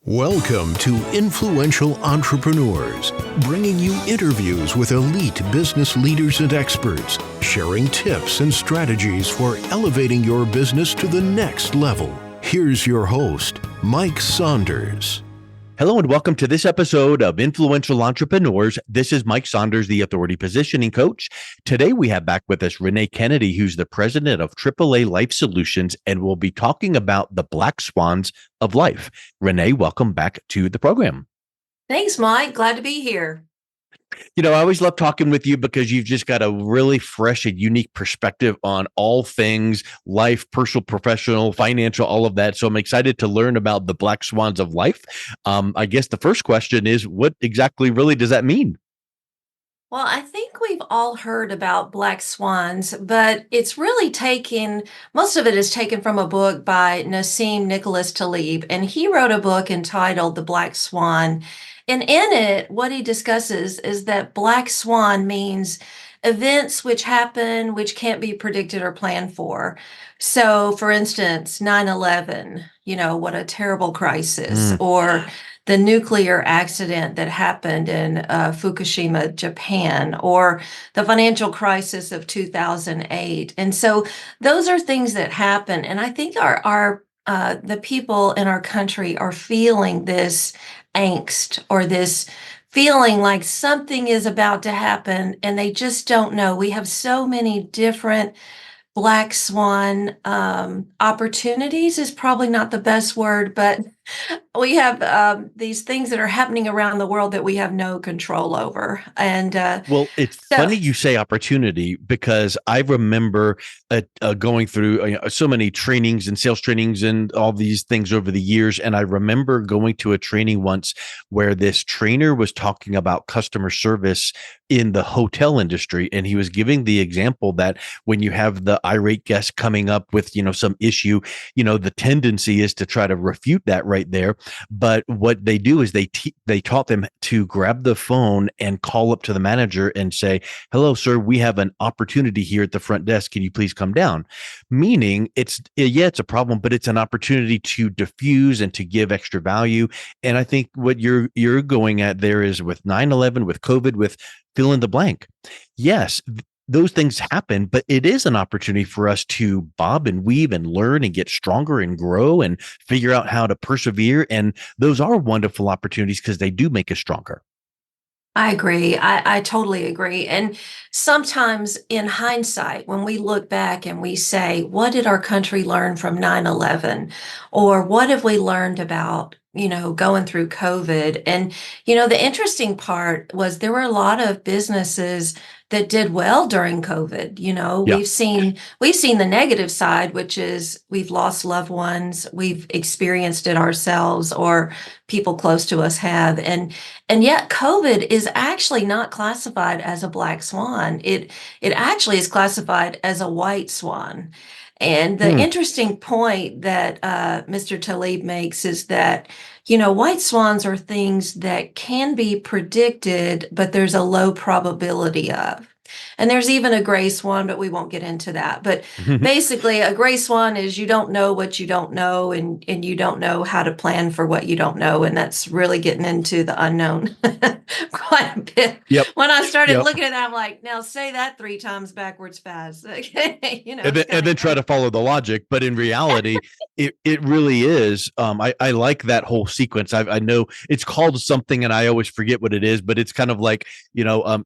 Welcome to Influential Entrepreneurs, bringing you interviews with elite business leaders and experts, sharing tips and strategies for elevating your business to the next level. Here's your host, Mike Saunders. Hello and welcome to this episode of Influential Entrepreneurs. This is Mike Saunders, the Authority Positioning Coach. Today we have back with us Renée Kennedy, who's the president of AAA Life Solutions, and we'll be talking about the Black Swans of life. Renée, welcome back to the program. Thanks, Mike. Glad to be here. You know, I always love talking with you because you've just got a really fresh and unique perspective on all things life, personal, professional, financial, all of that. So I'm excited to learn about the Black Swans of life. I guess the first question is, what exactly really does that mean? Well, I think we've all heard about black swans, but it's really most of it is taken from a book by Nassim Nicholas Taleb, and he wrote a book entitled The Black Swan. And in it, what he discusses is that black swan means events which happen, which can't be predicted or planned for. So, for instance, 9/11, what a terrible crisis, or the nuclear accident that happened in Fukushima, Japan, or the financial crisis of 2008. And so those are things that happen. And I think the people in our country are feeling this angst or this feeling like something is about to happen and they just don't know. We have so many different black swan opportunities is probably not the best word, but we have these things that are happening around the world that we have no control over. And Well, it's funny you say opportunity because I remember going through so many trainings and sales trainings and all these things over the years. And I remember going to a training once where this trainer was talking about customer service in the hotel industry. And he was giving the example that when you have the irate guest coming up with, some issue, the tendency is to try to refute that right there. But what they do is they taught them to grab the phone and call up to the manager and say, "Hello, sir, we have an opportunity here at the front desk. Can you please come down?" Meaning it's a problem, but it's an opportunity to diffuse and to give extra value. And I think what you're going at there is with 9/11, with COVID, with fill in the blank. Yes, those things happen, but it is an opportunity for us to bob and weave and learn and get stronger and grow and figure out how to persevere. And those are wonderful opportunities because they do make us stronger. I agree. I totally agree. And sometimes in hindsight, when we look back and we say, what did our country learn from 9/11? Or what have we learned about, going through COVID? And, the interesting part was there were a lot of businesses that did well during COVID. Yeah. We've seen the negative side, which is we've lost loved ones, we've experienced it ourselves, or people close to us have. And yet COVID is actually not classified as a black swan. It actually is classified as a white swan. And the interesting point that Mr. Taleb makes is that, white swans are things that can be predicted, but there's a low probability of. And there's even a gray swan, but we won't get into that. But basically, a gray swan is you don't know what you don't know, and you don't know how to plan for what you don't know. And that's really getting into the unknown quite a bit. Yep. When I started looking at that, I'm like, now say that 3 times backwards fast. Okay. And then try to follow the logic. But in reality, it really is. I like that whole sequence. I know it's called something and I always forget what it is, but it's kind of like, you know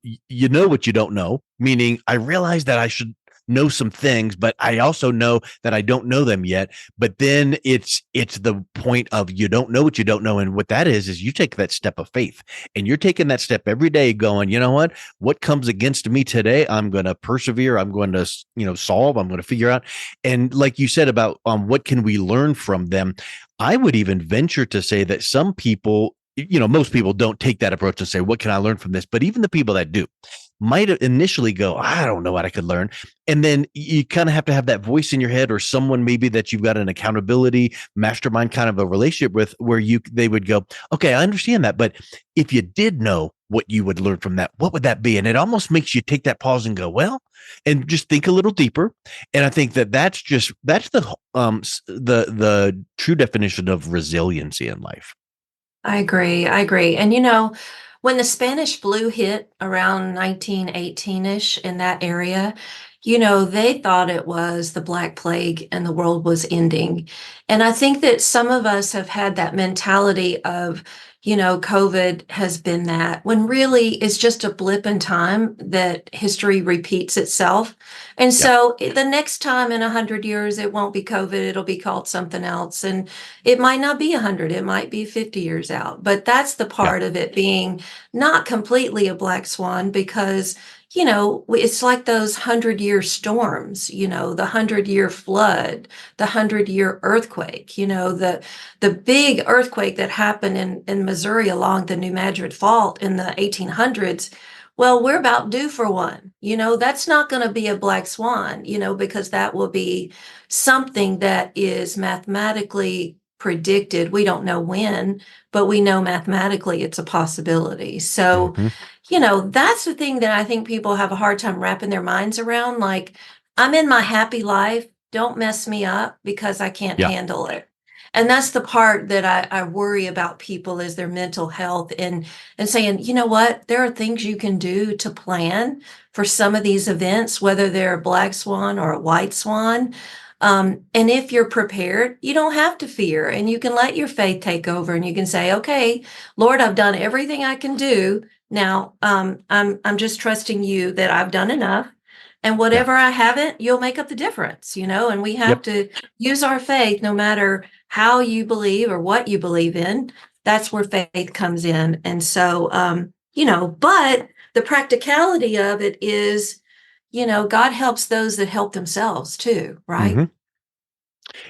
what you don't know, meaning I realize that I should know some things, but I also know that I don't know them yet. But then it's the point of you don't know what you don't know. And what that is you take that step of faith and you're taking that step every day going, you know what comes against me today, I'm going to persevere. I'm going to, solve, I'm going to figure out. And like you said about what can we learn from them? I would even venture to say that some people, most people don't take that approach and say, what can I learn from this? But even the people that do might initially go, I don't know what I could learn. And then you kind of have to have that voice in your head or someone maybe that you've got an accountability mastermind kind of a relationship with where they would go, okay, I understand that. But if you did know what you would learn from that, what would that be? And it almost makes you take that pause and go, well, and just think a little deeper. And I think that's the true definition of resiliency in life. I agree. I agree. And when the Spanish flu hit around 1918-ish in that area, they thought it was the Black Plague and the world was ending. And I think that some of us have had that mentality of, COVID has been that, when really it's just a blip in time that history repeats itself. And Yeah. so the next time in 100 years, it won't be COVID, it'll be called something else. And it might not be 100, it might be 50 years out. But that's the Yeah. part of it being not completely a black swan because, it's like those 100-year storms, the 100-year flood, the 100-year earthquake, the big earthquake that happened in Missouri along the New Madrid Fault in the 1800s. Well, we're about due for one. That's not going to be a black swan, because that will be something that is mathematically predicted. We don't know when, but we know mathematically it's a possibility. So, Hmm. that's the thing that I think people have a hard time wrapping their minds around. Like, I'm in my happy life. Don't mess me up because I can't Yeah. handle it. And that's the part that I worry about people is their mental health and saying, you know what, there are things you can do to plan for some of these events, whether they're a black swan or a white swan. And if you're prepared, you don't have to fear and you can let your faith take over and you can say, okay, Lord, I've done everything I can do. Now, I'm just trusting you that I've done enough. And Yeah. whatever I haven't, you'll make up the difference, and we have Yep. to use our faith no matter how you believe or what you believe in. That's where faith comes in. And so, but the practicality of it is, God helps those that help themselves too, right? Hmm.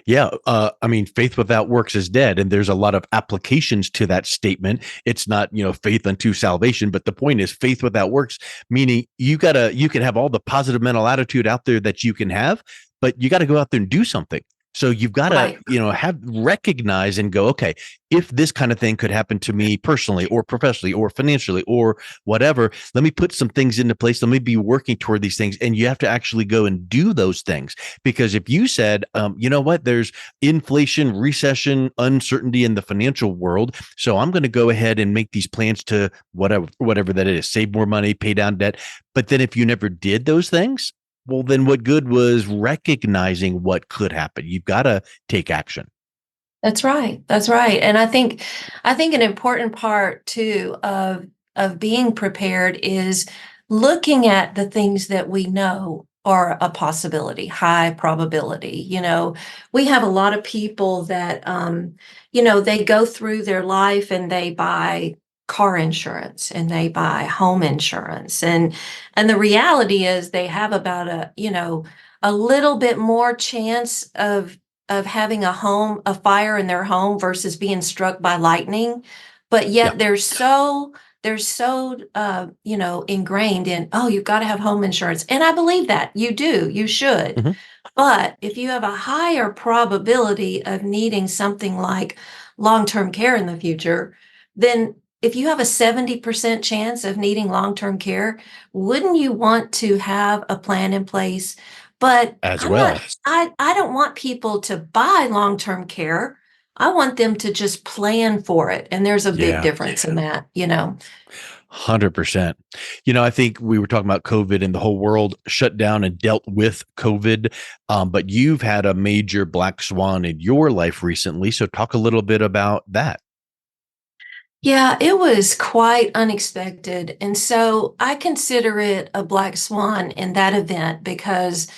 Yeah. I mean, faith without works is dead. And there's a lot of applications to that statement. It's not, faith unto salvation, but the point is faith without works, meaning you can have all the positive mental attitude out there that you can have, but you got to go out there and do something. So you've got to, Right. have recognize and go, okay, if this kind of thing could happen to me personally or professionally or financially or whatever, let me put some things into place. Let me be working toward these things. And you have to actually go and do those things. Because if you said, you know what, there's inflation, recession, uncertainty in the financial world, so I'm going to go ahead and make these plans to whatever that is, save more money, pay down debt. But then if you never did those things, well, then what good was recognizing what could happen? You've got to take action. That's right. That's right. And I think an important part too of being prepared is looking at the things that we know are a possibility, high probability. We have a lot of people that they go through their life and they buy car insurance and they buy home insurance and the reality is they have about a little bit more chance of having a fire in their home versus being struck by lightning, but Yeah. yet they're so ingrained in, oh, you've got to have home insurance. And I believe that you do, you should. Hmm. But if you have a higher probability of needing something like long-term care in the future, then if you have a 70% chance of needing long-term care, wouldn't you want to have a plan in place? But As I'm not, well. I don't want people to buy long-term care. I want them to just plan for it. And there's a big Yeah. difference in that. 100%. I think we were talking about COVID and the whole world shut down and dealt with COVID. But you've had a major black swan in your life recently. So talk a little bit about that. Yeah, it was quite unexpected. And so I consider it a black swan in that event because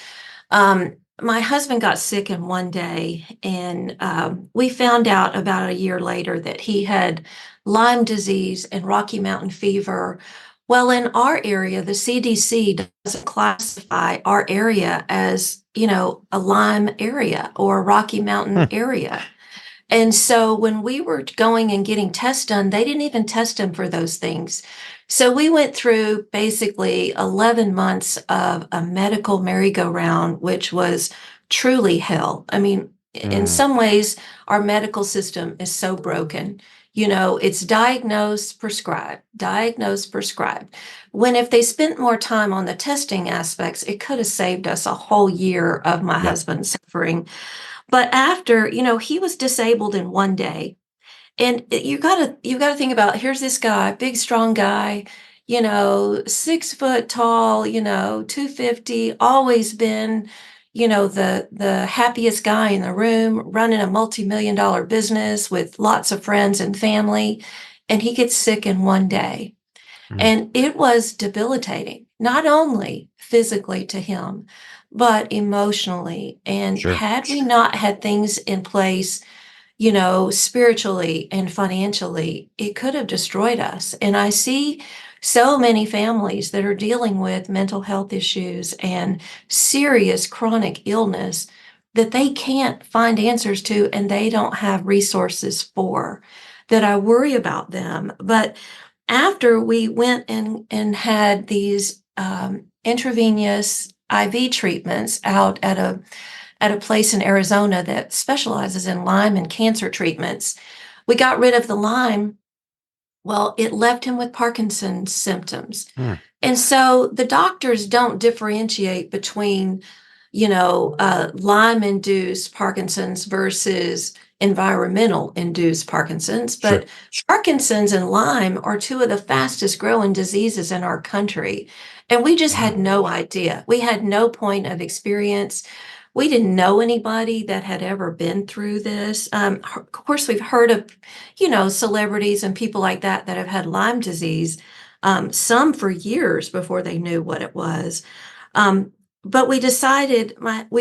my husband got sick in one day, and we found out about a year later that he had Lyme disease and Rocky Mountain fever. Well, in our area, the CDC doesn't classify our area as, a Lyme area or a Rocky Mountain Hmm. area. And so when we were going and getting tests done, they didn't even test him for those things. So we went through basically 11 months of a medical merry-go-round, which was truly hell. I mean, in Mm. some ways, our medical system is so broken. It's diagnose, prescribe. When if they spent more time on the testing aspects, it could have saved us a whole year of my Yeah. husband suffering. But after, he was disabled in one day. And you gotta think about, here's this guy, big, strong guy, 6 foot tall, 250, always been, the happiest guy in the room, running a multi-million-dollar business with lots of friends and family, and he gets sick in one day. Mm, And it was debilitating, not only physically to him, but emotionally. And sure. had we not had things in place, spiritually and financially, it could have destroyed us. And I see so many families that are dealing with mental health issues and serious chronic illness that they can't find answers to and they don't have resources for, that I worry about them. But after we went and had these intravenous IV treatments out at a place in Arizona that specializes in Lyme and cancer treatments. We got rid of the Lyme. Well, it left him with Parkinson's symptoms. Mm, And so the doctors don't differentiate between, Lyme induced Parkinson's versus environmental induced Parkinson's. sure. But Parkinson's and Lyme are two of the fastest growing diseases in our country. And we just had Wow. no idea. We had no point of experience. We didn't know anybody that had ever been through this. Of course, we've heard of, celebrities and people like that that have had Lyme disease, some for years before they knew what it was. Um, but we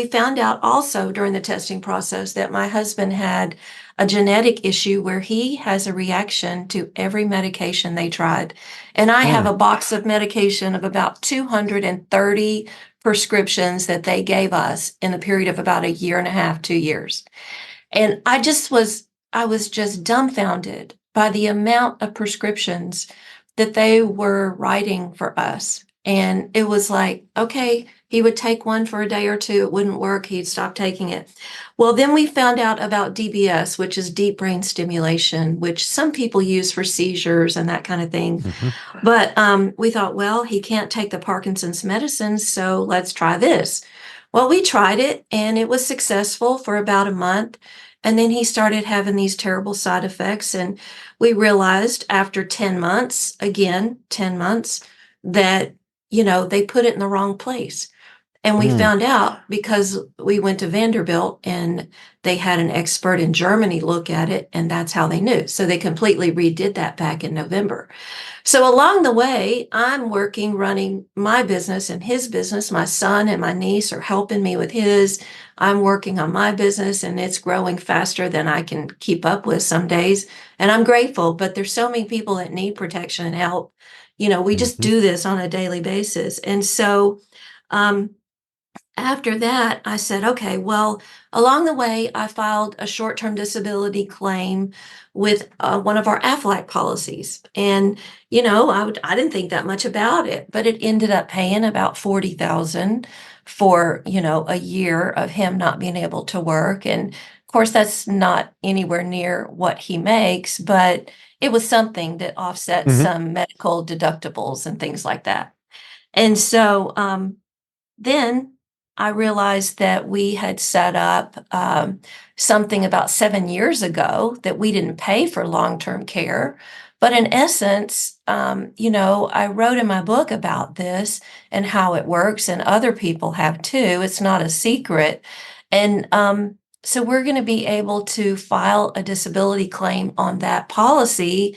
found out also during the testing process that my husband had a genetic issue where he has a reaction to every medication they tried. And I have Mm, a box of medication of about 230 prescriptions that they gave us in a period of about a year and a half, 2 years. And I was just dumbfounded by the amount of prescriptions that they were writing for us. And it was like, okay, he would take one for a day or two, it wouldn't work, he'd stop taking it. Well, then we found out about DBS, which is deep brain stimulation, which some people use for seizures and that kind of thing. mhm. But we thought, well, he can't take the Parkinson's medicine, so let's try this. Well, we tried it and it was successful for about a month. And then he started having these terrible side effects. And we realized after 10 months, again, 10 months, that, they put it in the wrong place. And we Mm, found out because we went to Vanderbilt and they had an expert in Germany look at it, and that's how they knew. So they completely redid that back in November. So along the way, I'm working, running my business and his business. My son and my niece are helping me with his. I'm working on my business and it's growing faster than I can keep up with some days. And I'm grateful, but there's so many people that need protection and help. We just mhm. do this on a daily basis. And so, um, after that, I said, okay, well, along the way, I filed a short term disability claim with one of our Aflac policies. And, I didn't think that much about it, but it ended up paying about 40,000 for, a year of him not being able to work. And of course, that's not anywhere near what he makes, but it was something that offset Mhm. some medical deductibles and things like that. And so, then I realized that we had set up something about 7 years ago that we didn't pay for long term care. But in essence, I wrote in my book about this and how it works, and other people have too. It's not a secret. And so we're going to be able to file a disability claim on that policy,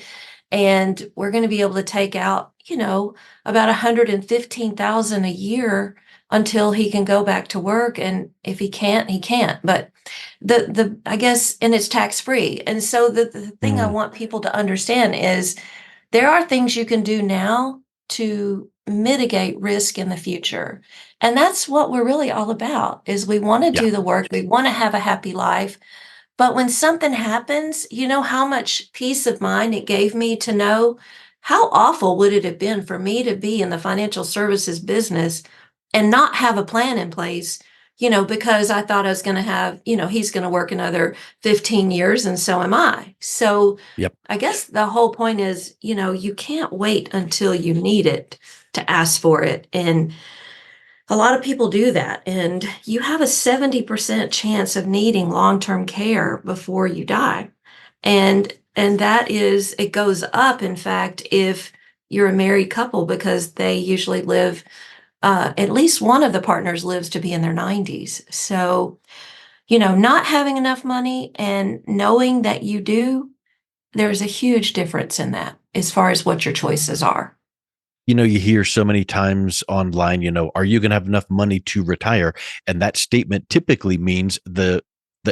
and we're going to be able to take out, about 115,000 a year until he can go back to work. And if he can't, he can't. But I guess, and it's tax free. And so the thing I Mm, want people to understand is there are things you can do now to mitigate risk in the future. And that's what we're really all about, is we want to yeah. do the work, we want to have a happy life. But when something happens, you know how much peace of mind it gave me to know, how awful would it have been for me to be in the financial services business and not have a plan in place, because I thought I was going to have, he's going to work another 15 years and so am I. So Yep. I guess the whole point is, you can't wait until you need it to ask for it. And a lot of people do that, and you have a 70% chance of needing long term care before you die. And And that is, it goes up, in fact, if you're a married couple, because they usually live, at least one of the partners lives to be in their 90s. So, not having enough money and knowing that you do, there's a huge difference in that as far as what your choices are. You hear so many times online, are you going to have enough money to retire? And that statement typically means the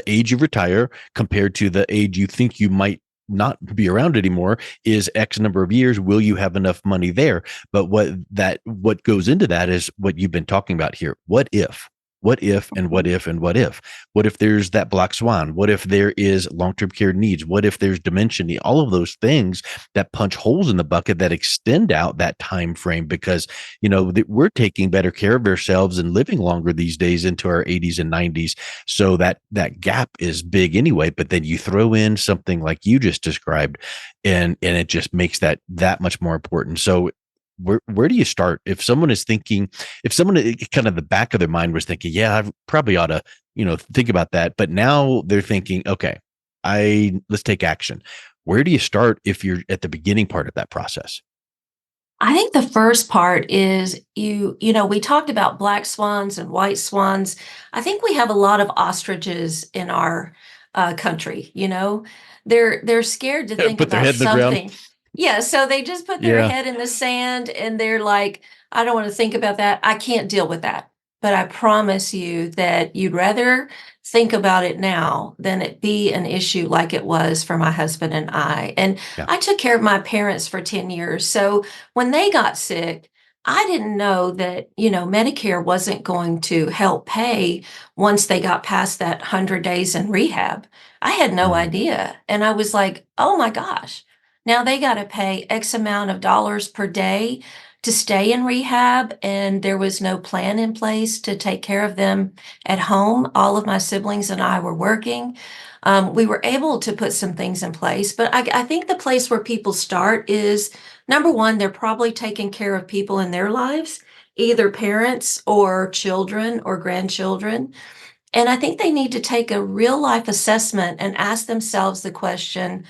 age you retire compared to the age you think you might not be around anymore is X number of years. Will you have enough money there? But what goes into that is what you've been talking about here. What if? What if and what if and what if? What if there's that black swan? What if there is long-term care needs? What if there's dementia? All of those things that punch holes in the bucket that extend out that time frame because we're taking better care of ourselves and living longer these days into our 80s and 90s. So that gap is big anyway. But then you throw in something like you just described, and it just makes that much more important. So where do you start if someone is thinking, if someone kind of the back of their mind was thinking, yeah, I probably ought to think about that, but now they're thinking, okay, let's take action. Where do you start if you're at the beginning part of that process? I think the first part is we talked about black swans and white swans. I think we have a lot of ostriches in our country. They're scared to think Put their about head in the ground. something. Yeah, so they just put their Yeah. head in the sand and they're like, I don't want to think about that. I can't deal with that. But I promise you that you'd rather think about it now than it be an issue like it was for my husband and I. And Yeah. I took care of my parents for 10 years. So when they got sick, I didn't know that, Medicare wasn't going to help pay once they got past that 100 days in rehab. I had no Mm. idea. And I was like, oh my gosh, now they got to pay X amount of dollars per day to stay in rehab. And there was no plan in place to take care of them at home. All of my siblings and I were working. We were able to put some things in place, but I think the place where people start is number one, they're probably taking care of people in their lives, either parents or children or grandchildren. And I think they need to take a real life assessment and ask themselves the question,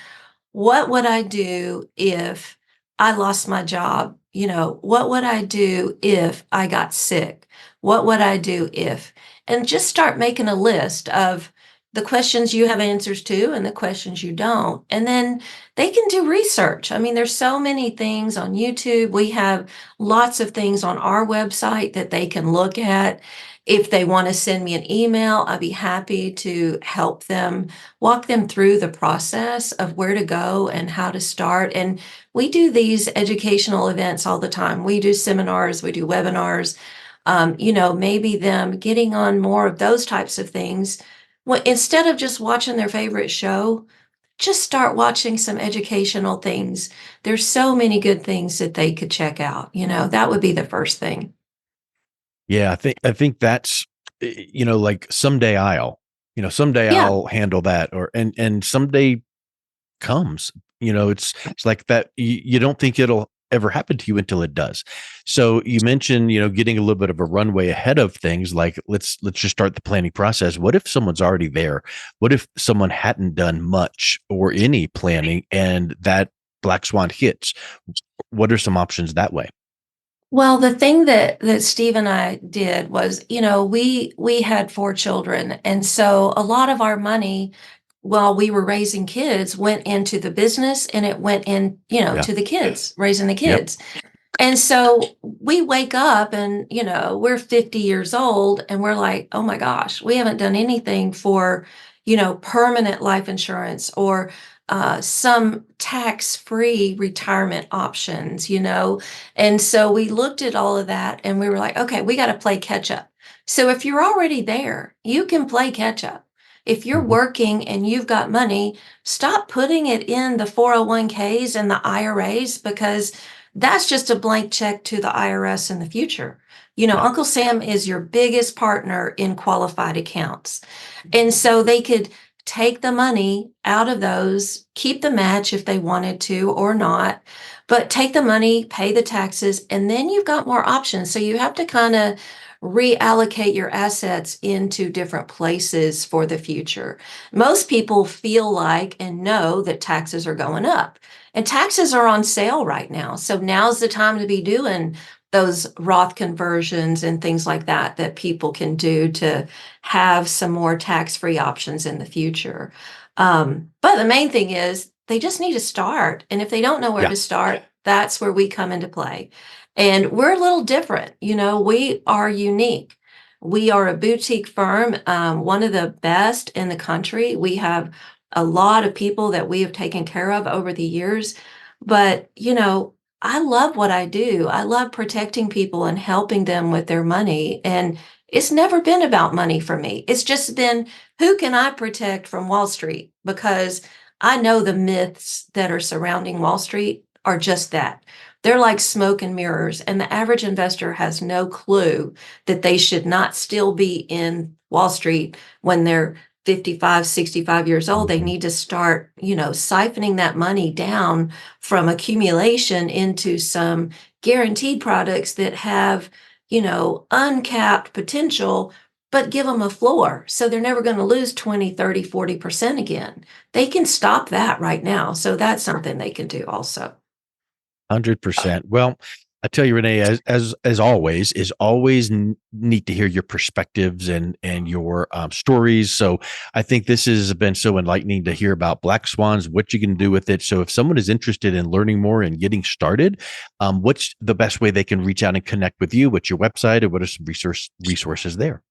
what would I do if I lost my job? What would I do if I got sick? What would I do if? And just start making a list of the questions you have answers to and the questions you don't. And then they can do research. I mean, there's so many things on YouTube. We have lots of things on our website that they can look at. If they want to send me an email, I'd be happy to help them, walk them through the process of where to go and how to start. And we do these educational events all the time. We do seminars, we do webinars, maybe them getting on more of those types of things. Well, instead of just watching their favorite show, just start watching some educational things. There's so many good things that they could check out. That would be the first thing. Yeah, I think that's like someday Yeah. I'll handle that, or and someday comes. It's like that. You don't think it'll ever happen to you until it does. So you mentioned getting a little bit of a runway ahead of things. Like let's just start the planning process. What if someone's already there? What if someone hadn't done much or any planning and that black swan hits? What are some options that way? Well, the thing that Steve and I did was, we had four children, and so a lot of our money while we were raising kids went into the business and it went in, Yeah. to the kids, raising the Yep. kids. And so we wake up and, we're 50 years old and we're like, oh my gosh, we haven't done anything for, permanent life insurance or some tax-free retirement options, And so we looked at all of that and we were like, okay, we got to play catch up. So if you're already there, you can play catch up. If you're Mhm. working and you've got money, stop putting it in the 401ks and the IRAs because that's just a blank check to the IRS in the future. Yeah. Uncle Sam is your biggest partner in qualified accounts. And so they could take the money out of those, keep the match if they wanted to or not, but take the money, pay the taxes, and then you've got more options. So you have to kind of reallocate your assets into different places for the future. Most people feel like and know that taxes are going up, and taxes are on sale right now. So now's the time to be doing those Roth conversions and things like that that people can do to have some more tax-free options in the future. But the main thing is they just need to start. And if they don't know where Yeah. to start, that's where we come into play. And we're a little different. We are unique. We are a boutique firm, one of the best in the country. We have a lot of people that we have taken care of over the years. But, I love what I do. I love protecting people and helping them with their money. And it's never been about money for me. It's just been, who can I protect from Wall Street? Because I know the myths that are surrounding Wall Street are just that. They're like smoke and mirrors, and the average investor has no clue that they should not still be in Wall Street when they're 55, 65 years old. They need to start, siphoning that money down from accumulation into some guaranteed products that have, uncapped potential, but give them a floor. So they're never going to lose 20, 30, 40% again. They can stop that right now. So that's something they can do also. 100%. Well, I tell you, Renee, as always, is always neat to hear your perspectives and your stories. So I think this has been so enlightening to hear about Black Swans, what you can do with it. So if someone is interested in learning more and getting started, what's the best way they can reach out and connect with you? What's your website, and what are some resources there?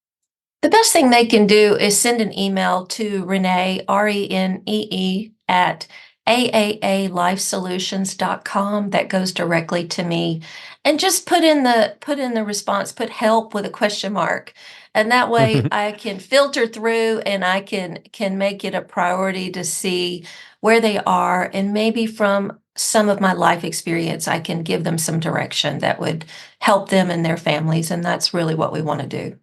The best thing they can do is send an email to Renee, Renee, at AAALifesolutions.com. That goes directly to me. And just put in the response, put help with a question mark. And that way I can filter through and I can make it a priority to see where they are. And maybe from some of my life experience, I can give them some direction that would help them and their families. And that's really what we want to do.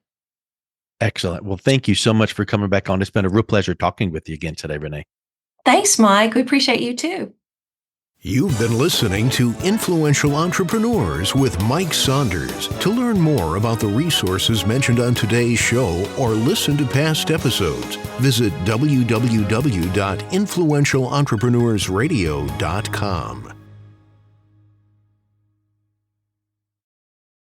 Excellent. Well, thank you so much for coming back on. It's been a real pleasure talking with you again today, Renee. Thanks, Mike. We appreciate you too. You've been listening to Influential Entrepreneurs with Mike Saunders. To learn more about the resources mentioned on today's show or listen to past episodes, visit www.influentialentrepreneursradio.com.